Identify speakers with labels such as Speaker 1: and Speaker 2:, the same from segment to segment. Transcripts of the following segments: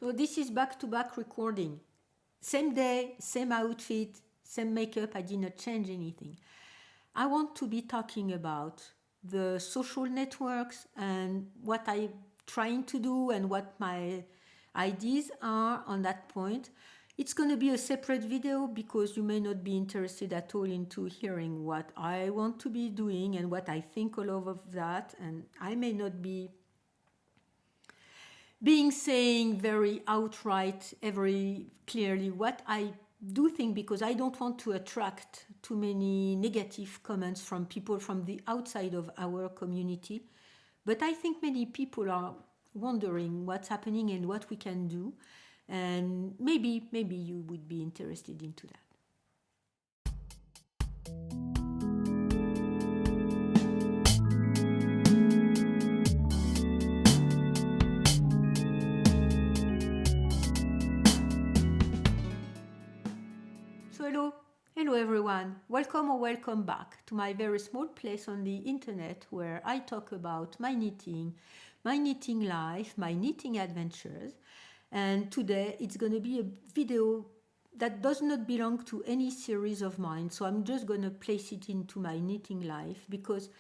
Speaker 1: So this is back-to-back recording. Same day, same outfit, same makeup, I did not change anything. I want to be talking about the social networks and what I'm trying to do and what my ideas are on that point. It's going to be a separate video because you may not be interested at all into hearing what I want to be doing and what I think all of that, and I may not be saying very outright, very clearly what I do think, because I don't want to attract too many negative comments from people from the outside of our community. But I think many people are wondering what's happening and what we can do, and maybe you would be interested into that. So hello everyone, welcome or welcome back to my very small place on the internet where I talk about my knitting life, my knitting adventures. And today it's going to be a video that does not belong to any series of mine, so I'm just going to place it into my knitting life because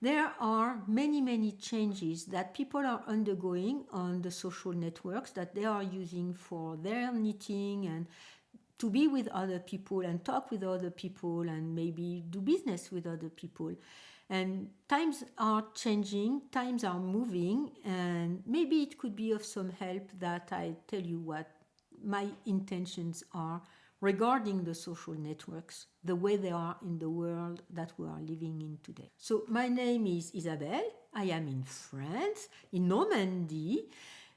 Speaker 1: there are many changes that people are undergoing on the social networks that they are using for their knitting and to be with other people and talk with other people and maybe do business with other people. And times are changing, times are moving, and maybe it could be of some help that I tell you what my intentions are regarding the social networks, the way they are in the world that we are living in today. So my name is Isabelle, I am in France, in Normandy,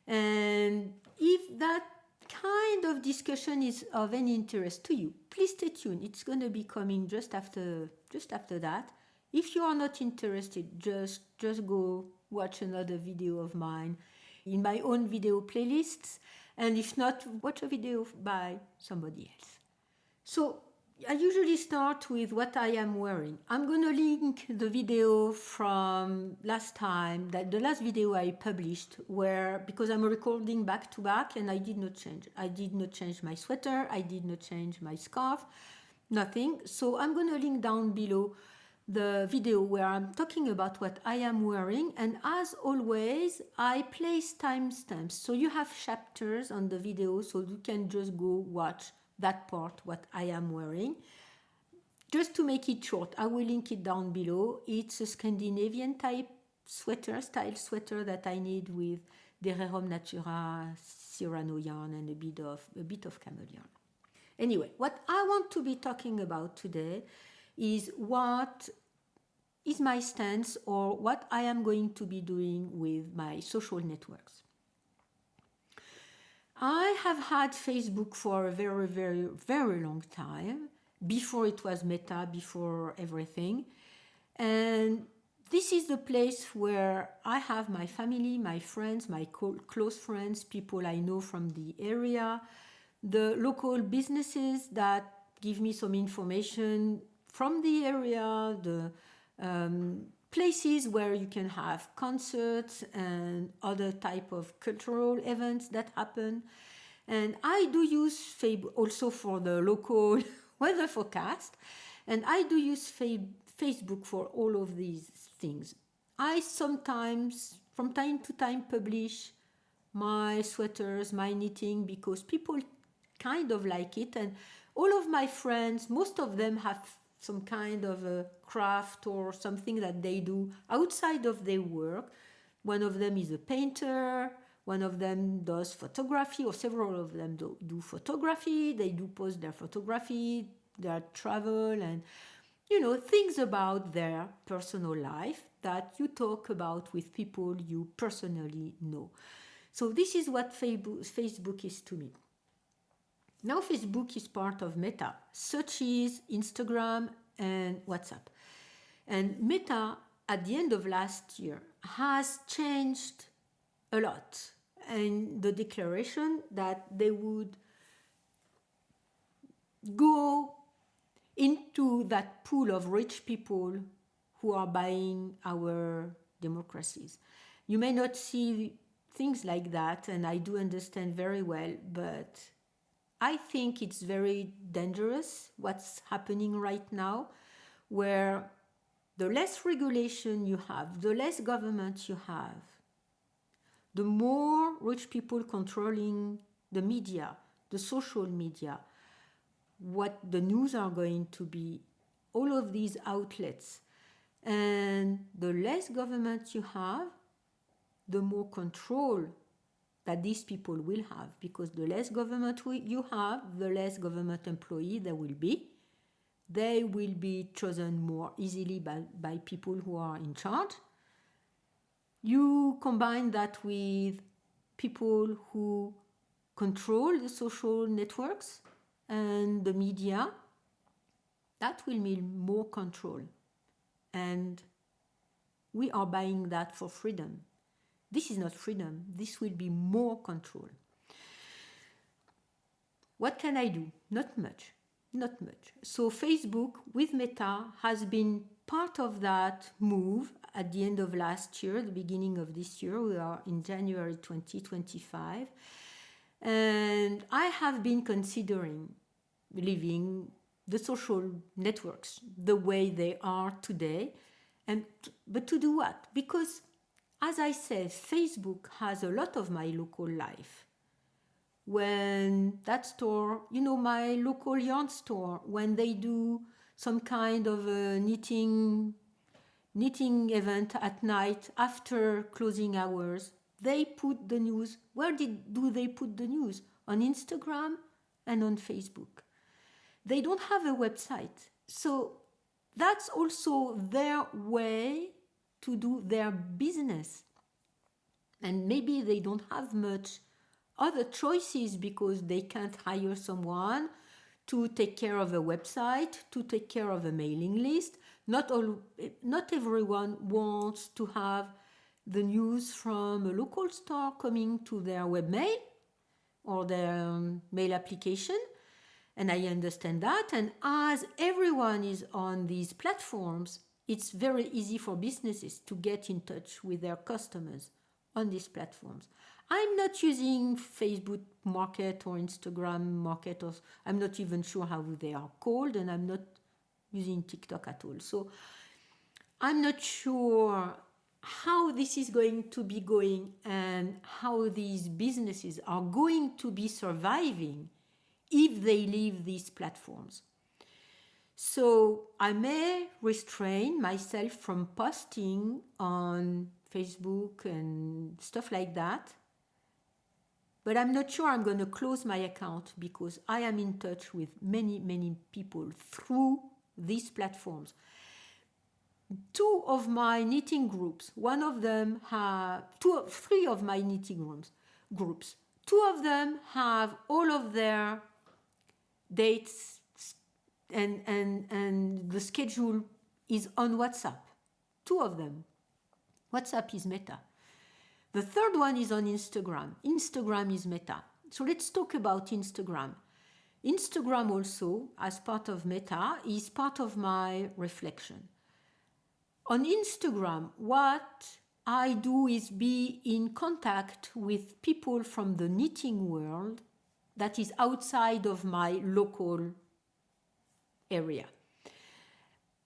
Speaker 1: and if that kind of discussion is of any interest to you, please stay tuned. It's going to be coming just after that. If you are not interested, just go watch another video of mine in my own video playlists, and if not, watch a video by somebody else. So I usually start with what I am wearing. I'm going to link the video from last time, the last video I published, where, because I'm recording back to back and I did not change. I did not change my sweater, I did not change my scarf, nothing. So I'm going to link down below the video where I'm talking about what I am wearing, and as always I place timestamps so you have chapters on the video so you can just go watch that part, what I am wearing. Just to make it short, I will link it down below. It's a Scandinavian type style sweater that I knit with Dererum Natura, Cyrano yarn and a bit of camel yarn. Anyway, what I want to be talking about today is what is my stance or what I am going to be doing with my social networks. I have had Facebook for a very long time, before it was Meta, before everything. And this is the place where I have my family, my friends, my close friends, people I know from the area, the local businesses that give me some information from the area, the places where you can have concerts and other type of cultural events that happen. And I do use Facebook also for the local weather forecast, and I do use Facebook for all of these things. I sometimes, from time to time, publish my sweaters, my knitting, because people kind of like it, and all of my friends, most of them have some kind of a craft or something that they do outside of their work. One of them is a painter, one of them does photography, or several of them do photography. They do post their photography, their travel, and things about their personal life that you talk about with people you personally know. So this is what Facebook is to me. Now Facebook is part of Meta, such as Instagram and WhatsApp. And Meta, at the end of last year, has changed a lot. And the declaration that they would go into that pool of rich people who are buying our democracies. You may not see things like that, and I do understand very well, but I think it's very dangerous what's happening right now, where the less regulation you have, the less government you have, the more rich people controlling the media, the social media, what the news are going to be, all of these outlets. And the less government you have, the more control that these people will have, because the less government you have, the less government employee there will be. They will be chosen more easily by people who are in charge. You combine that with people who control the social networks and the media, that will mean more control. And we are buying that for freedom. This is not freedom. This will be more control. What can I do? Not much. Not much. So Facebook with Meta has been part of that move at the end of last year, the beginning of this year. We are in January 2025. And I have been considering leaving the social networks the way they are today. But to do what? Because, as I said, Facebook has a lot of my local life. When that store, my local yarn store, when they do some kind of a knitting event at night after closing hours, they put the news. Where do they put the news? On Instagram and on Facebook. They don't have a website. So that's also their way to do their business. And maybe they don't have much other choices because they can't hire someone to take care of a website, to take care of a mailing list. Not everyone wants to have the news from a local store coming to their webmail or their mail application. And I understand that. And as everyone is on these platforms, it's very easy for businesses to get in touch with their customers on these platforms. I'm not using Facebook Market or Instagram Market, or I'm not even sure how they are called, and I'm not using TikTok at all. So I'm not sure how this is going to be going and how these businesses are going to be surviving if they leave these platforms. So I may restrain myself from posting on Facebook and stuff like that. But I'm not sure I'm going to close my account because I am in touch with many, many people through these platforms. 2 of my knitting groups, three of my knitting groups, 2 of them have all of their dates and the schedule is on WhatsApp. 2 of them. WhatsApp is Meta. The third one is on Instagram. Instagram is Meta. So let's talk about Instagram. Instagram also, as part of Meta, is part of my reflection. On Instagram, what I do is be in contact with people from the knitting world that is outside of my local area.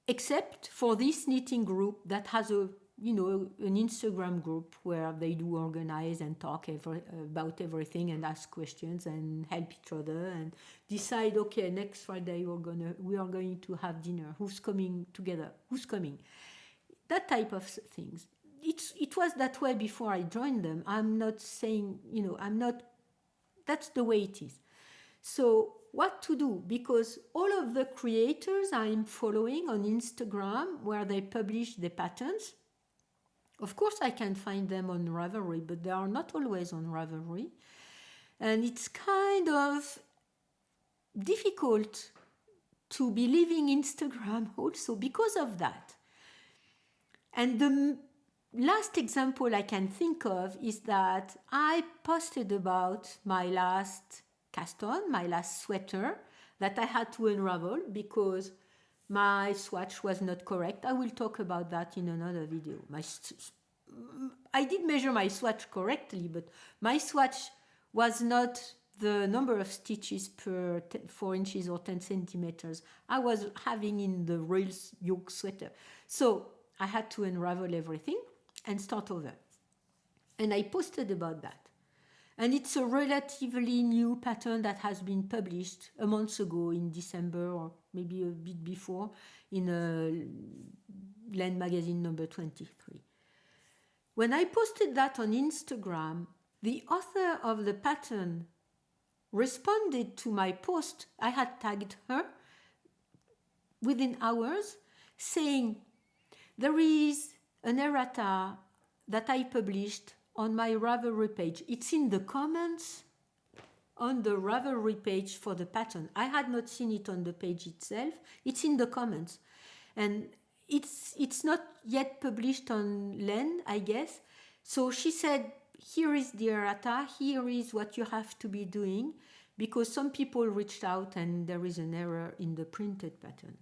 Speaker 1: Except for this knitting group that has an Instagram group where they do organize and talk about everything and ask questions and help each other and decide, okay, next Friday we are going to have dinner. Who's coming together? Who's coming? That type of things. It was that way before I joined them. I'm not saying, that's the way it is. So what to do? Because all of the creators I'm following on Instagram where they publish the patterns, of course I can find them on Ravelry, but they are not always on Ravelry. And it's kind of difficult to be leaving Instagram also because of that. And the last example I can think of is that I posted about my last cast on, my last sweater that I had to unravel because my swatch was not correct. I will talk about that in another video. I did measure my swatch correctly, but my swatch was not the number of stitches per 4 inches or 10 centimeters I was having in the real yoke sweater. So I had to unravel everything and start over. And I posted about that. And it's a relatively new pattern that has been published a month ago in December, or maybe a bit before, in Land Magazine number 23. When I posted that on Instagram, the author of the pattern responded to my post. I had tagged her within hours, saying, there is an errata that I published on my Ravelry page. It's in the comments on the Ravelry page for the pattern. I had not seen it on the page itself. It's in the comments. And it's not yet published on Len, I guess. So she said, here is the errata, here is what you have to be doing, because some people reached out and there is an error in the printed pattern.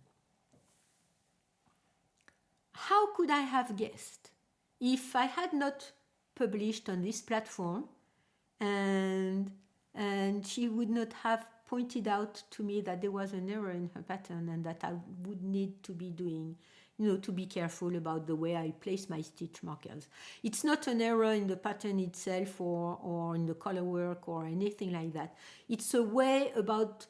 Speaker 1: How could I have guessed if I had not published on this platform and she would not have pointed out to me that there was an error in her pattern and that I would need to be doing, to be careful about the way I place my stitch markers. It's not an error in the pattern itself or in the color work or anything like that. It's a way about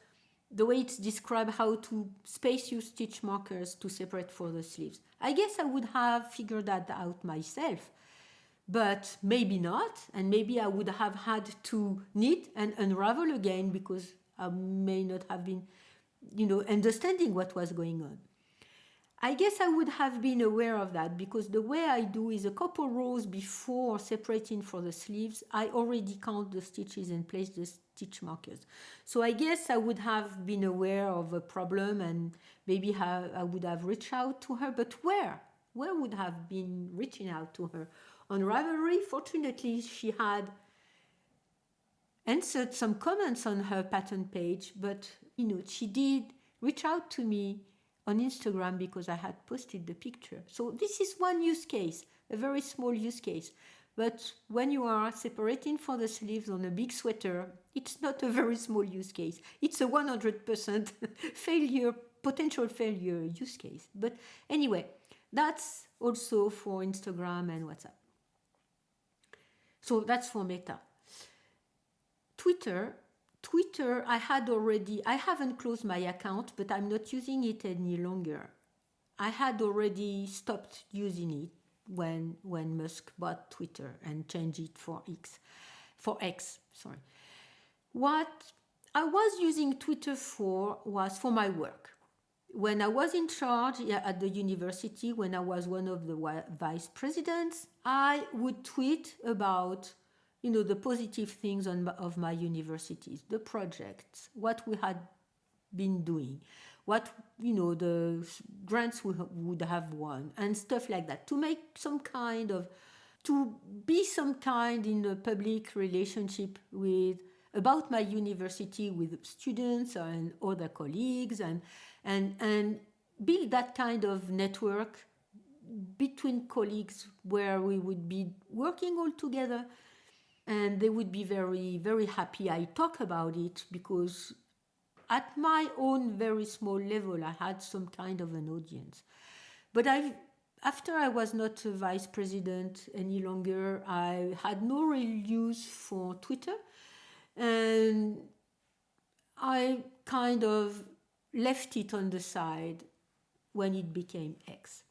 Speaker 1: the way it's described how to space your stitch markers to separate for the sleeves. I guess I would have figured that out myself, but maybe not, and maybe I would have had to knit and unravel again because I may not have been, understanding what was going on. I guess I would have been aware of that because the way I do is a couple rows before separating for the sleeves, I already count the stitches and place the stitch markers. So I guess I would have been aware of a problem and maybe I would have reached out to her, but where? Where would I have been reaching out to her? On Ravelry, fortunately, she had answered some comments on her pattern page, but she did reach out to me on Instagram because I had posted the picture. So this is one use case, a very small use case. But when you are separating for the sleeves on a big sweater, it's not a very small use case. It's a 100% failure, potential failure use case. But anyway, that's also for Instagram and WhatsApp. So that's for Meta. Twitter, I haven't closed my account, but I'm not using it any longer. I had already stopped using it when Musk bought Twitter and changed it for X. What I was using Twitter for was for my work. When I was in charge at the university, when I was one of the vice presidents, I would tweet about the positive things of my universities, the projects, what we had been doing, what the grants we would have won, and stuff like that, to be some kind in a public relationship about my university with students and other colleagues, and build that kind of network between colleagues where we would be working all together. And they would be very, very happy I talk about it because at my own very small level, I had some kind of an audience. But after I was not a vice president any longer, I had no real use for Twitter. And I kind of left it on the side when it became X.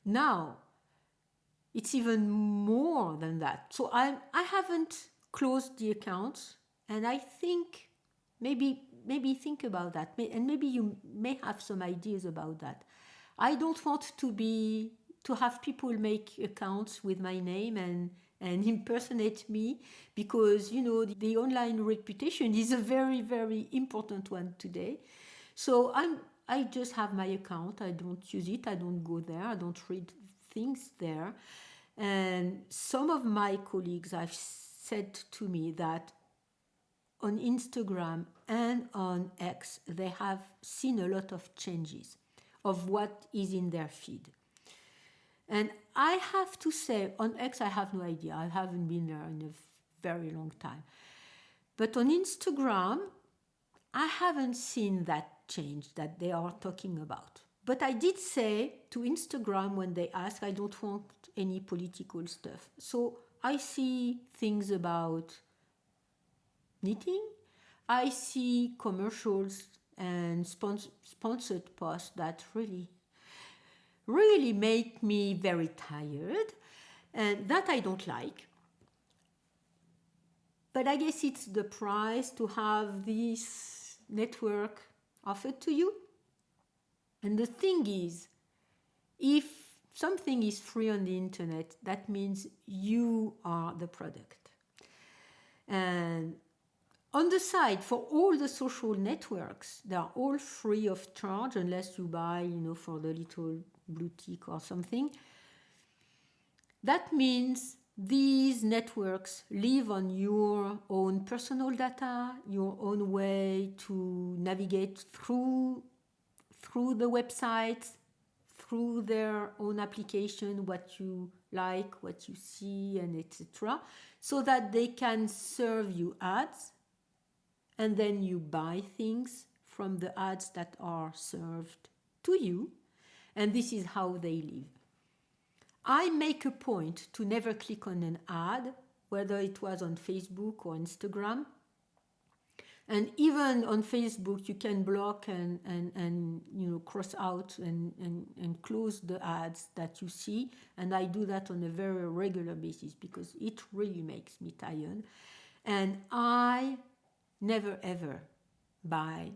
Speaker 1: Now, it's even more than that. So I haven't closed the accounts, and I think maybe think about that, and maybe you may have some ideas about that. I don't want to have people make accounts with my name and impersonate me, because the online reputation is a very, very important one today. So I just have my account. I don't use it. I don't go there. I don't read things there. And some of my colleagues have said to me that on Instagram and on X, they have seen a lot of changes of what is in their feed. And I have to say, on X, I have no idea. I haven't been there in a very long time. But on Instagram, I haven't seen that change that they are talking about. But I did say to Instagram when they ask, I don't want any political stuff. So I see things about knitting. I see commercials and sponsored posts that really make me very tired, and that I don't like. But I guess it's the price to have this network offered to you. And the thing is, if something is free on the internet, that means you are the product. And on the side, for all the social networks, they are all free of charge unless you buy, for the little blue tick or something. That means these networks live on your own personal data, your own way to navigate through the websites, through their own application, what you like, what you see, and etc., so that they can serve you ads, and then you buy things from the ads that are served to you, and this is how they live. I make a point to never click on an ad, whether it was on Facebook or Instagram. And even on Facebook, you can block and cross out and close the ads that you see. And I do that on a very regular basis because it really makes me tired. And I never ever buy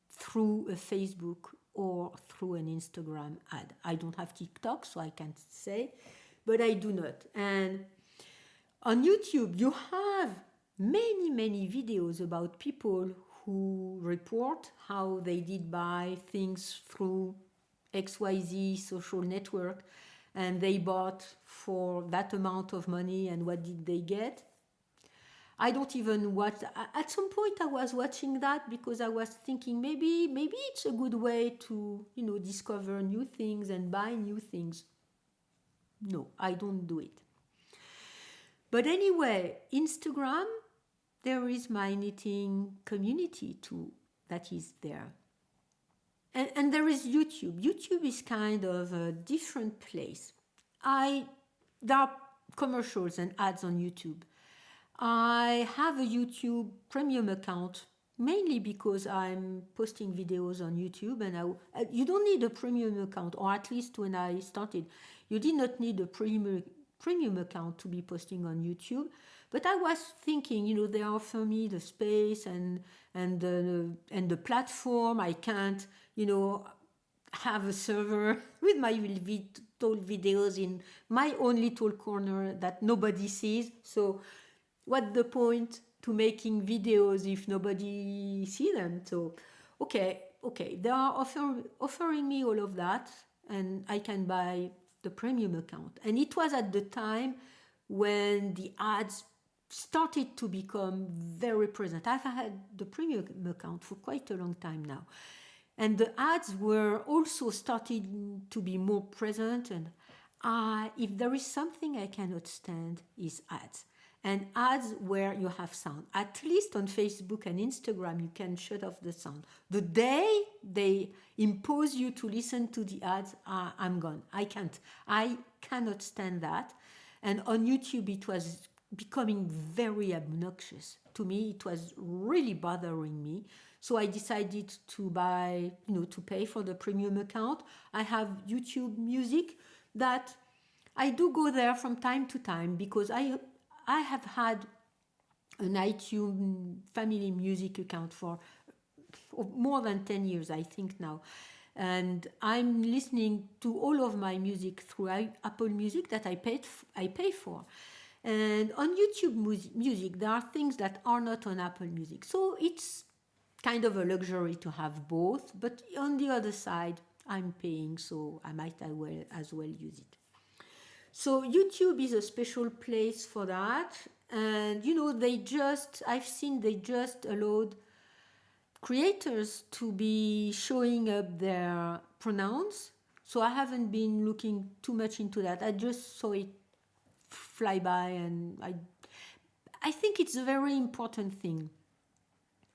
Speaker 1: through a Facebook or through an Instagram ad. I don't have TikTok, so I can't say, but I do not. And on YouTube, you have many videos about people who report how they did buy things through XYZ social network, and they bought for that amount of money, and what did they get? I don't even watch. At some point, I was watching that because I was thinking maybe it's a good way to discover new things and buy new things. No, I don't do it. But anyway, Instagram, there is my knitting community too that is there. And there is YouTube. YouTube is kind of a different place. There are commercials and ads on YouTube. I have a YouTube premium account mainly because I'm posting videos on YouTube, and you don't need a premium account, or at least when I started, you did not need a premium account to be posting on YouTube. But I was thinking, they offer me the space and the platform. I can't, have a server with my little videos in my own little corner that nobody sees. So what's the point to making videos if nobody see them? So, okay, they are offering me all of that, and I can buy the premium account. And it was at the time when the ads started to become very present. I've had the premium account for quite a long time now. And the ads were also starting to be more present. And if there is something I cannot stand, is ads. And ads where you have sound. At least on Facebook and Instagram, you can shut off the sound. The day they impose you to listen to the ads, I'm gone. I cannot stand that. And on YouTube, it was becoming very obnoxious. To me, it was really bothering me. So I decided to buy, to pay for the premium account. I have YouTube Music that I do go there from time to time because I have had an iTunes family music account for more than 10 years, I think now. And I'm listening to all of my music through Apple Music that I pay for. And on YouTube Music, there are things that are not on Apple Music. So it's kind of a luxury to have both. But on the other side, I'm paying, so I might as well use it. So YouTube is a special place for that. And, I've seen they just allowed creators to be showing up their pronouns. So I haven't been looking too much into that. I just saw it fly by, and I think it's a very important thing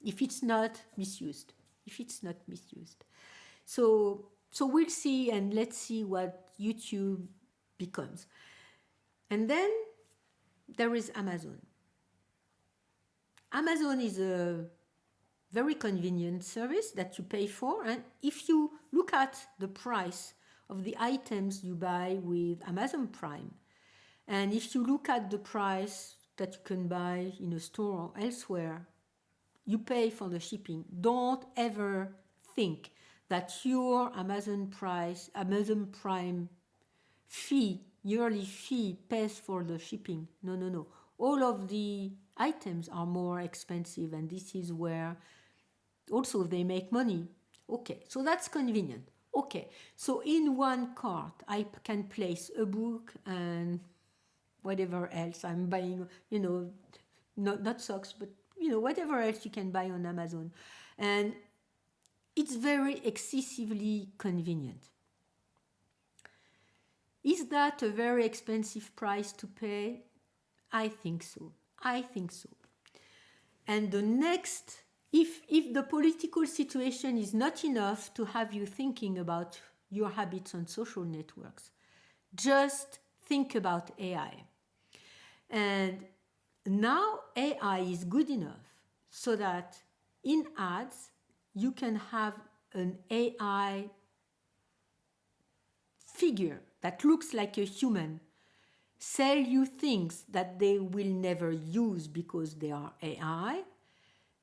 Speaker 1: if it's not misused. If it's not misused. So we'll see, and let's see what YouTube becomes. And then there is Amazon. Amazon is a very convenient service that you pay for, and if you look at the price of the items you buy with Amazon Prime, and if you look at the price that you can buy in a store or elsewhere, you pay for the shipping. Don't ever think that your Amazon Prime fee, yearly fee, pays for the shipping. No. All of the items are more expensive, and this is where also they make money. Okay, so that's convenient. Okay, so in one cart I can place a book and whatever else I'm buying, not socks, but whatever else you can buy on Amazon. And it's very excessively convenient. Is that a very expensive price to pay? I think so. And the next, if the political situation is not enough to have you thinking about your habits on social networks, just think about AI. And now AI is good enough so that in ads you can have an AI figure that looks like a human sell you things that they will never use because they are AI,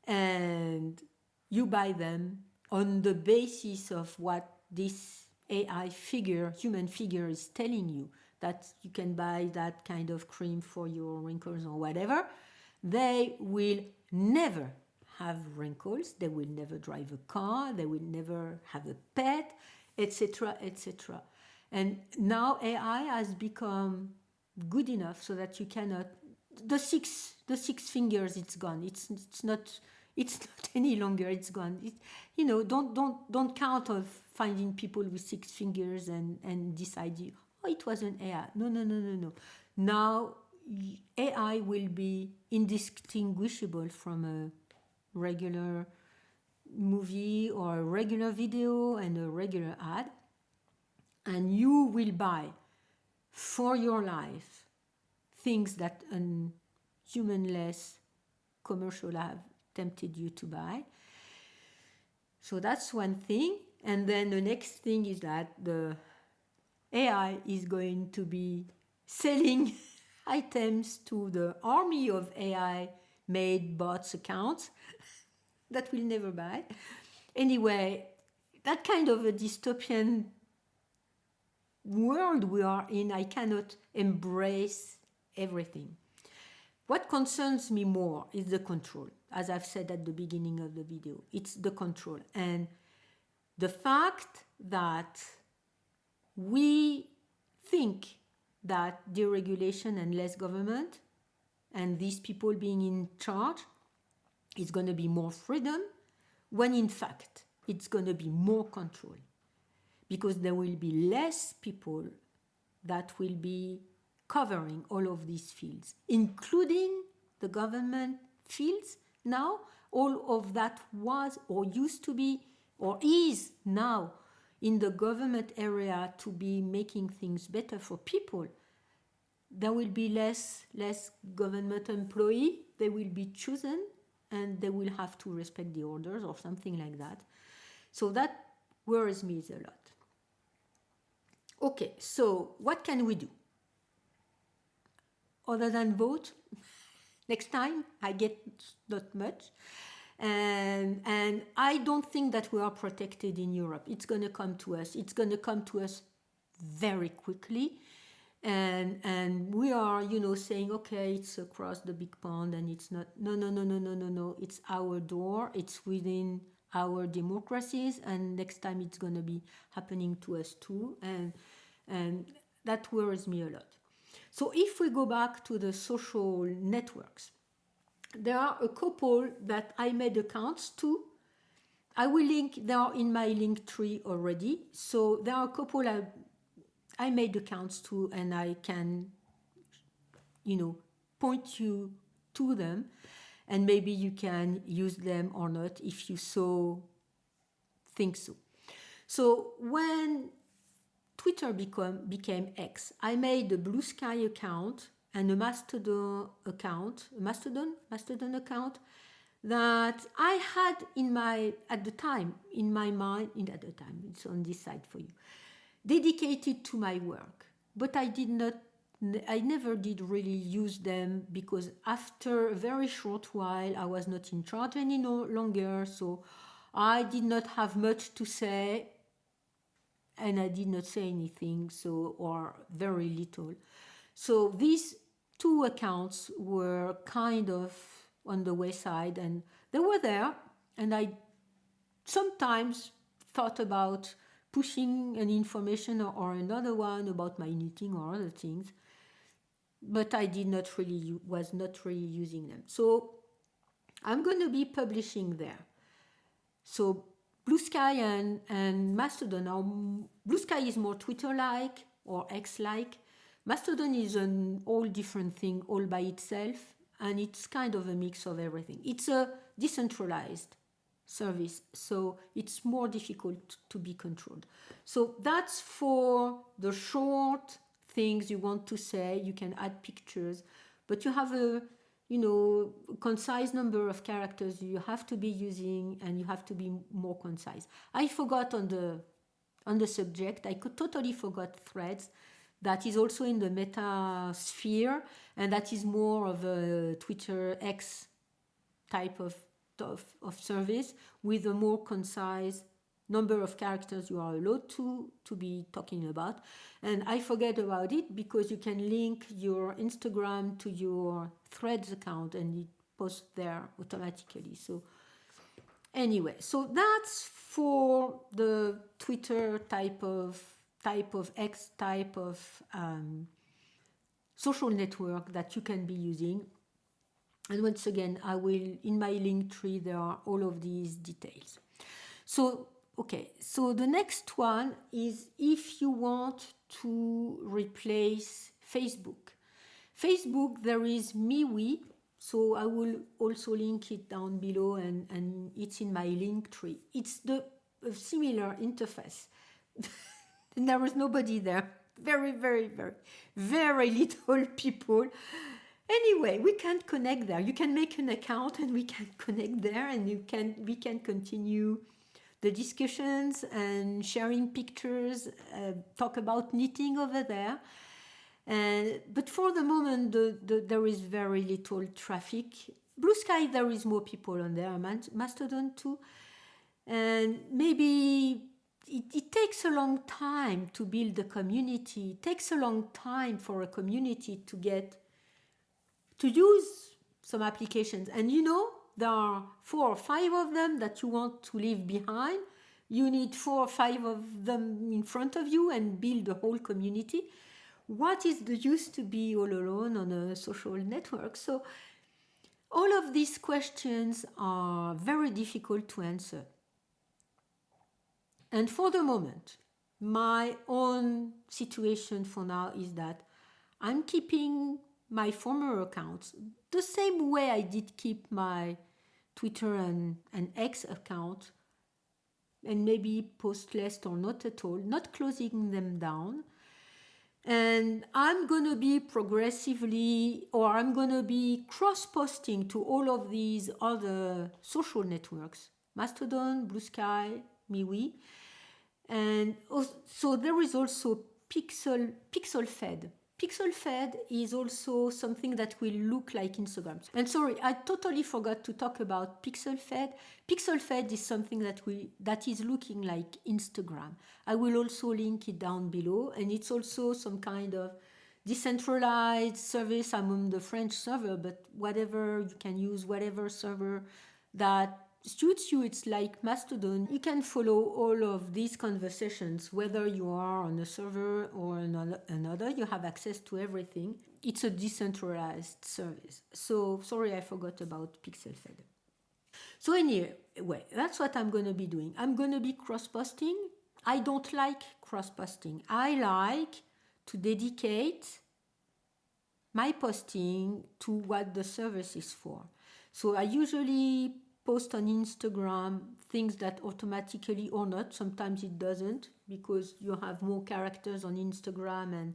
Speaker 1: and you buy them on the basis of what this AI figure, human figure, is telling you, that you can buy that kind of cream for your wrinkles or whatever. They will never have wrinkles, they will never drive a car, they will never have a pet, etc., etc. And now AI has become good enough so that you cannot, the six fingers, it's gone. It's not any longer. It's gone. Don't count on finding people with 6 fingers and decide, oh, it was an AI. No. Now AI will be indistinguishable from a regular movie or a regular video and a regular ad, and you will buy for your life things that a humanless commercial have tempted you to buy. So that's one thing. And then the next thing is that the AI is going to be selling items to the army of AI made bots accounts that will never buy. Anyway, that kind of a dystopian world we are in, I cannot embrace everything. What concerns me more is the control. As I've said at the beginning of the video, it's the control. And the fact that we think that deregulation and less government and these people being in charge is going to be more freedom, when in fact it's going to be more control. Because there will be less people that will be covering all of these fields, including the government fields. Now, all of that was or used to be or is now in the government area to be making things better for people. There will be less government employee. They will be chosen and they will have to respect the orders or something like that. So that worries me a lot. Okay, so what can we do? Other than vote, next time I get not much. And I don't think that we are protected in Europe. It's going to come to us. It's going to come to us very quickly. And we are, saying, okay, it's across the big pond and it's not. No. It's our door. It's within our democracies. And next time it's going to be happening to us too. And that worries me a lot. So if we go back to the social networks, there are a couple that I made accounts to I will link, they are in my link tree already. So there are a couple I made accounts to, and I can, point you to them, and maybe you can use them or not if you so think so. So when Twitter became X, I made a Blue Sky account and a Mastodon account, Mastodon account that I had at the time, in my mind, at the time, it's on this side for you, dedicated to my work. But I never did really use them because after a very short while, I was not in charge any longer. So I did not have much to say, and I did not say anything, or very little. So these two accounts were kind of on the wayside, and they were there, and I sometimes thought about pushing an information or another one about my knitting or other things, but I was not really using them. So I'm going to be publishing there. So Blue Sky and Mastodon. Blue Sky is more Twitter-like or X-like. Mastodon is an all different thing all by itself, and it's kind of a mix of everything. It's a decentralized service, so it's more difficult to be controlled. So that's for the short things you want to say. You can add pictures, but you have a concise number of characters you have to be using, and you have to be more concise. I forgot on the subject, I could totally forgot Threads. That is also in the meta sphere, and that is more of a Twitter X type of service with a more concise number of characters you are allowed to be talking about. And I forget about it because you can link your Instagram to your Threads account and it posts there automatically. So anyway, so that's for the Twitter type of X type of social network that you can be using. And once again, I will, in my link tree, there are all of these details. So, okay, so the next one is if you want to replace Facebook. Facebook, there is MeWe, so I will also link it down below, and it's in my link tree. It's a similar interface. And there is nobody there. Very, very, very, very little people. Anyway, we can connect there. You can make an account and we can connect there, and we can continue the discussions and sharing pictures, talk about knitting over there. But for the moment, there is very little traffic. Blue Sky, there is more people on there, Mastodon too. And maybe it takes a long time to build a community. It takes a long time for a community to use some applications. And there are 4 or 5 of them that you want to leave behind. You need 4 or 5 of them in front of you and build a whole community. What is the use to be all alone on a social network? So all of these questions are very difficult to answer. And for the moment, my own situation for now is that I'm keeping my former accounts the same way I did keep my Twitter and X account, and maybe post less or not at all, not closing them down. And I'm going to be I'm going to be cross-posting to all of these other social networks, Mastodon, Blue Sky, MeWe. And so there is also PixelFed. PixelFed is also something that will look like Instagram. And sorry, I totally forgot to talk about PixelFed. PixelFed is something that is looking like Instagram. I will also link it down below, and it's also some kind of decentralized service. I'm on the French server, but whatever, you can use whatever server that suits you. It's like Mastodon. You can follow all of these conversations, whether you are on a server or another. You have access to everything. It's a decentralized service. So sorry, I forgot about PixelFed. So anyway, that's what I'm going to be doing. I'm going to be cross-posting. I don't like cross-posting. I like to dedicate my posting to what the service is for. So I usually post on Instagram things that automatically or not. Sometimes it doesn't because you have more characters on Instagram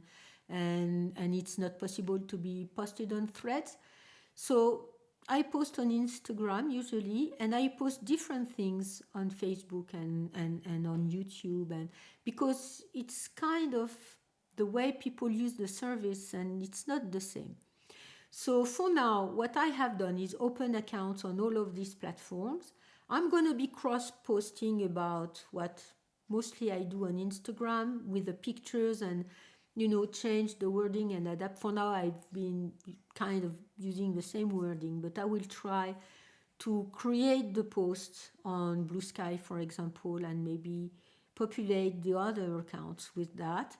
Speaker 1: and it's not possible to be posted on Threads. So I post on Instagram usually, and I post different things on Facebook and on YouTube, and because it's kind of the way people use the service and it's not the same. So for now, what I have done is open accounts on all of these platforms. I'm going to be cross-posting about what mostly I do on Instagram with the pictures and, change the wording and adapt. For now, I've been kind of using the same wording, but I will try to create the posts on Blue Sky, for example, and maybe populate the other accounts with that.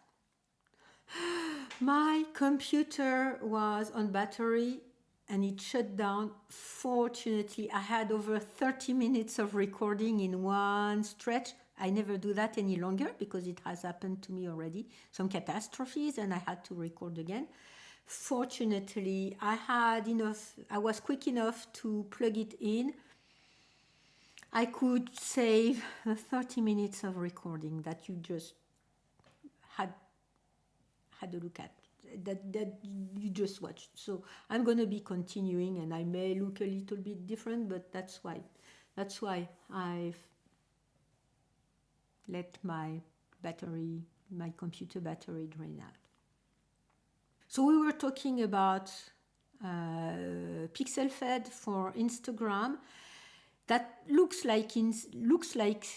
Speaker 1: My computer was on battery and it shut down. Fortunately, I had over 30 minutes of recording in one stretch. I never do that any longer because it has happened to me already. Some catastrophes and I had to record again. Fortunately, I was quick enough to plug it in. I could save 30 minutes of recording that you just had a look at, that you just watched. So I'm going to be continuing, and I may look a little bit different, but that's why I've let my computer battery drain out. So we were talking about pixel fed for Instagram. That looks like Instagram.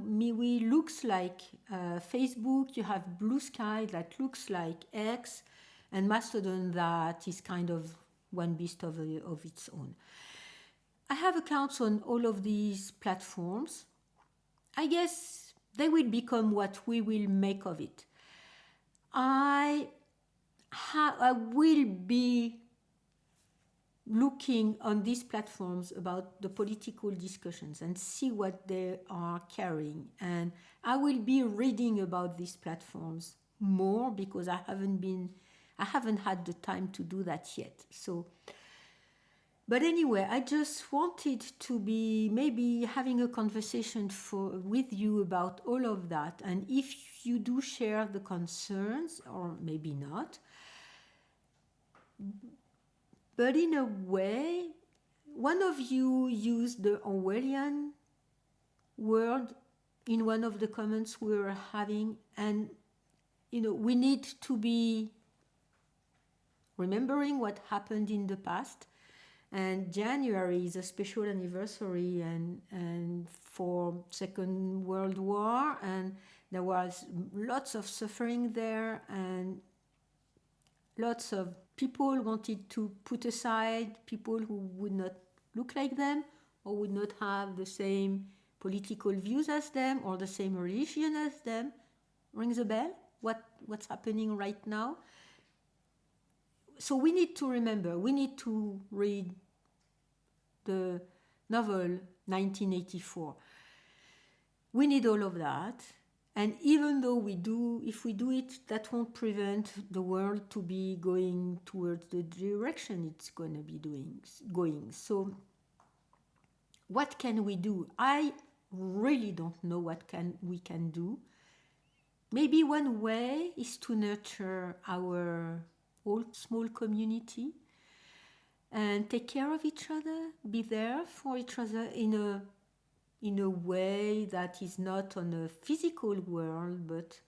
Speaker 1: MeWe looks like Facebook. You have Blue Sky that looks like X, and Mastodon that is kind of one beast of its own. I have accounts on all of these platforms. I guess they will become what we will make of it. I will be looking on these platforms about the political discussions and see what they are carrying, and I will be reading about these platforms more because I haven't had the time to do that yet. So but anyway, I just wanted to be maybe having a conversation with you about all of that, and if you do share the concerns or maybe not. But in a way, one of you used the Orwellian word in one of the comments we were having, and we need to be remembering what happened in the past. And January is a special anniversary and for Second World War, and there was lots of suffering there, and lots of people wanted to put aside people who would not look like them or would not have the same political views as them or the same religion as them. Rings a bell? What's happening right now? So we need to remember, we need to read the novel 1984. We need all of that. And even though if we do it, that won't prevent the world to be going towards the direction it's going to be going. So what can we do? I really don't know what we can do. Maybe one way is to nurture our old small community and take care of each other, be there for each other in a way that is not on a physical world, but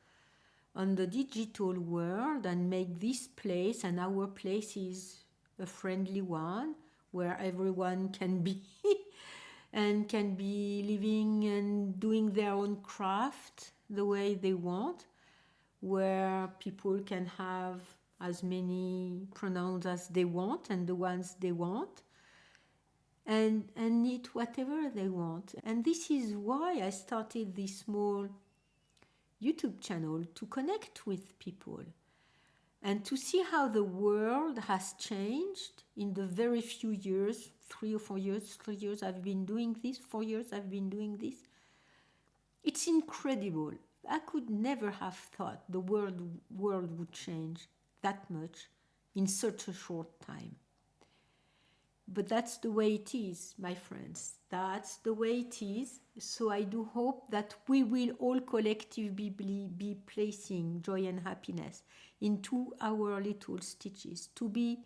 Speaker 1: on the digital world, and make this place and our place is a friendly one where everyone can be and can be living and doing their own craft the way they want, where people can have as many pronouns as they want and the ones they want, and eat whatever they want. And this is why I started this small YouTube channel, to connect with people. and to see how the world has changed in the very few years, 3 years I've been doing this, 4 years I've been doing this. It's incredible. I could never have thought the world would change that much in such a short time. But that's the way it is, my friends. That's the way it is. So I do hope that we will all collectively be placing joy and happiness into our little stitches, to be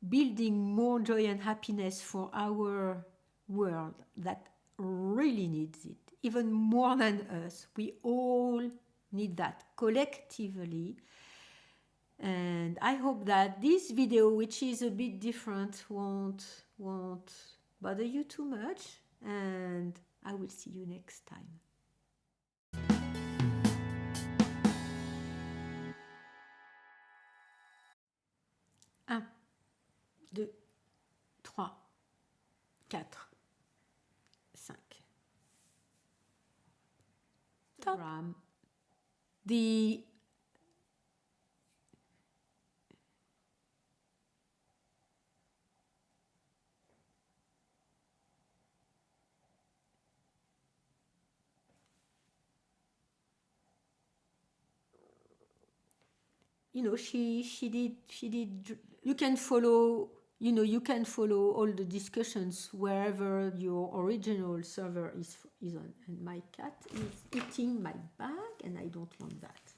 Speaker 1: building more joy and happiness for our world that really needs it, even more than us. We all need that collectively. And I hope that this video, which is a bit different, won't bother you too much. And I will see you next time. 1, 2, 3, 4, 5. Top. The she did. You can follow. You can follow all the discussions wherever your original server is on. And my cat is eating my bag, and I don't want that.